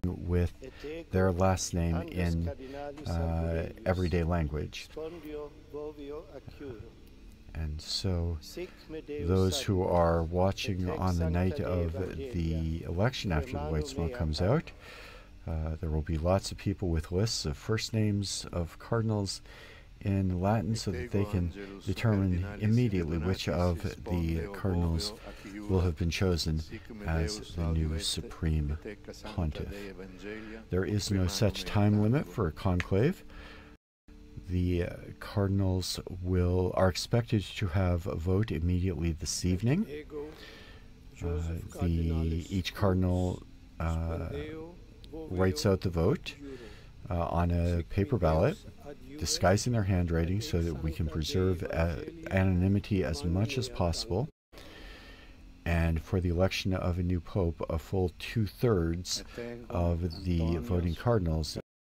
with their last name in everyday language. And so those who are watching on the night of the election after the white smoke comes out, there will be lots of people with lists of first names of cardinals in Latin so that they can determine immediately which of the cardinals will have been chosen as the new supreme pontiff. There is no such time limit for a conclave. The cardinals are expected to have a vote immediately this evening. Each cardinal writes out the vote on a paper ballot, disguising their handwriting so that we can preserve anonymity as much as possible. And for the election of a new pope, a full 2/3 of the voting cardinals